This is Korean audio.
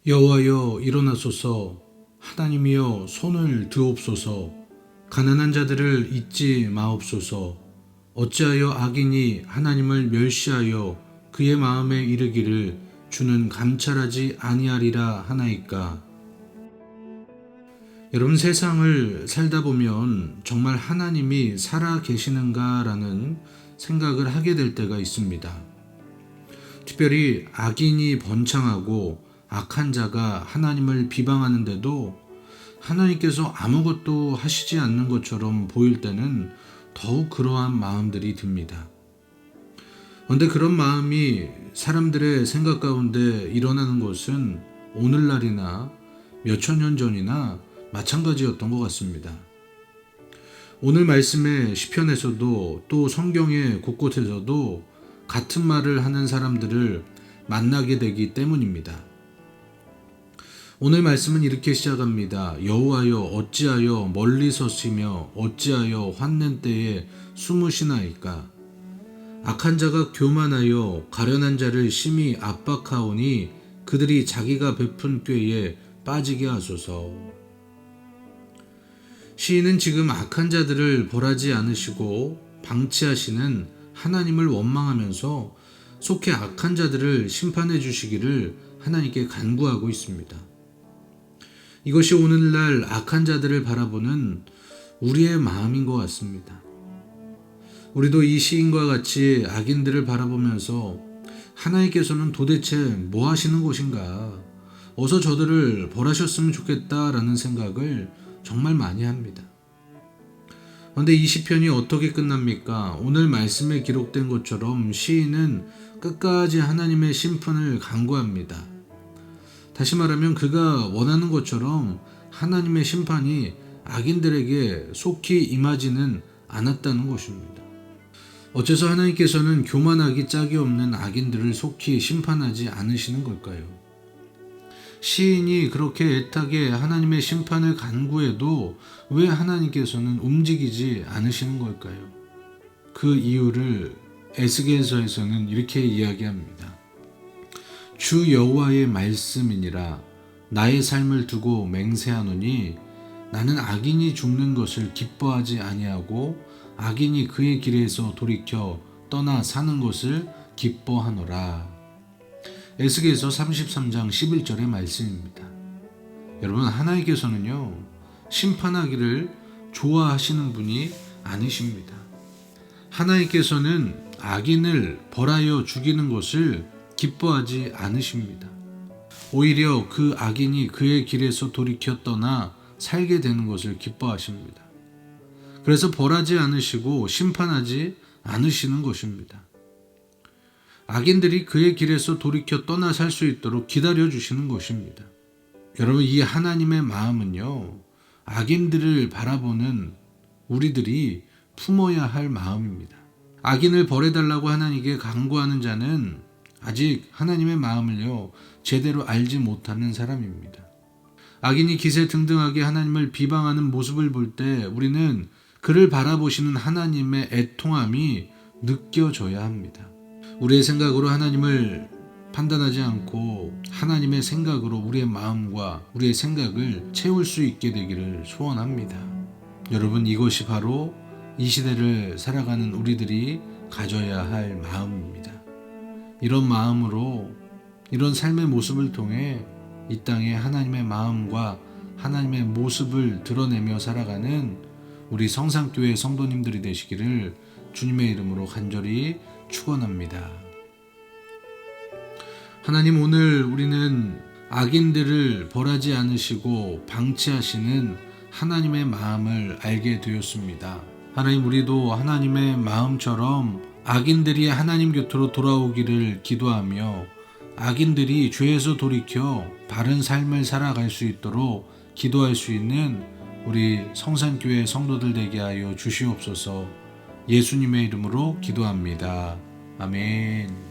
여호와여 일어나소서. 하나님이여 손을 드옵소서. 가난한 자들을 잊지 마옵소서. 어찌하여 악인이 하나님을 멸시하여 그의 마음에 이르기를 주는 감찰하지 아니하리라 하나이까. 여러분, 세상을 살다 보면 정말 하나님이 살아 계시는가라는 생각을 하게 될 때가 있습니다. 특별히 악인이 번창하고 악한 자가 하나님을 비방하는데도 하나님께서 아무것도 하시지 않는 것처럼 보일 때는 더욱 그러한 마음들이 듭니다. 그런데 그런 마음이 사람들의 생각 가운데 일어나는 것은 오늘날이나 몇천 년 전이나 마찬가지였던 것 같습니다. 오늘 말씀의 시편에서도 또 성경의 곳곳에서도 같은 말을 하는 사람들을 만나게 되기 때문입니다. 오늘 말씀은 이렇게 시작합니다. 여호와여 어찌하여 멀리 서시며 어찌하여 환난 때에 숨으시나이까. 악한 자가 교만하여 가련한 자를 심히 압박하오니 그들이 자기가 베푼 꾀에 빠지게 하소서. 시인은 지금 악한 자들을 벌하지 않으시고 방치하시는 하나님을 원망하면서 속히 악한 자들을 심판해 주시기를 하나님께 간구하고 있습니다. 이것이 오늘날 악한 자들을 바라보는 우리의 마음인 것 같습니다. 우리도 이 시인과 같이 악인들을 바라보면서 하나님께서는 도대체 뭐 하시는 것인가? 어서 저들을 벌하셨으면 좋겠다라는 생각을 정말 많이 합니다. 그런데 이 시편이 어떻게 끝납니까? 오늘 말씀에 기록된 것처럼 시인은 끝까지 하나님의 심판을 간구합니다. 다시 말하면 그가 원하는 것처럼 하나님의 심판이 악인들에게 속히 임하지는 않았다는 것입니다. 어째서 하나님께서는 교만하기 짝이 없는 악인들을 속히 심판하지 않으시는 걸까요? 시인이 그렇게 애타게 하나님의 심판을 간구해도 왜 하나님께서는 움직이지 않으시는 걸까요? 그 이유를 에스겔서에서는 이렇게 이야기합니다. 주 여호와의 말씀이니라. 나의 삶을 두고 맹세하노니 나는 악인이 죽는 것을 기뻐하지 아니하고 악인이 그의 길에서 돌이켜 떠나 사는 것을 기뻐하노라. 에스겔서 33장 11절의 말씀입니다. 여러분, 하나님께서는요 심판하기를 좋아하시는 분이 아니십니다. 하나님께서는 악인을 벌하여 죽이는 것을 기뻐하지 않으십니다. 오히려 그 악인이 그의 길에서 돌이켜 떠나 살게 되는 것을 기뻐하십니다. 그래서 벌하지 않으시고 심판하지 않으시는 것입니다. 악인들이 그의 길에서 돌이켜 떠나 살 수 있도록 기다려 주시는 것입니다. 여러분, 이 하나님의 마음은요 악인들을 바라보는 우리들이 품어야 할 마음입니다. 악인을 벌해달라고 하나님께 간구하는 자는 아직 하나님의 마음을요 제대로 알지 못하는 사람입니다. 악인이 기세등등하게 하나님을 비방하는 모습을 볼 때 우리는 그를 바라보시는 하나님의 애통함이 느껴져야 합니다. 우리의 생각으로 하나님을 판단하지 않고 하나님의 생각으로 우리의 마음과 우리의 생각을 채울 수 있게 되기를 소원합니다. 여러분, 이것이 바로 이 시대를 살아가는 우리들이 가져야 할 마음입니다. 이런 마음으로 이런 삶의 모습을 통해 이 땅에 하나님의 마음과 하나님의 모습을 드러내며 살아가는 우리 성산교회 성도님들이 되시기를 주님의 이름으로 간절히 축원합니다. 하나님, 오늘 우리는 악인들을 벌하지 않으시고 방치하시는 하나님의 마음을 알게 되었습니다. 하나님, 우리도 하나님의 마음처럼 악인들이 하나님 곁으로 돌아오기를 기도하며 악인들이 죄에서 돌이켜 바른 삶을 살아갈 수 있도록 기도할 수 있는 우리 성산교회 성도들 되게 하여 주시옵소서. 예수님의 이름으로 기도합니다. 아멘.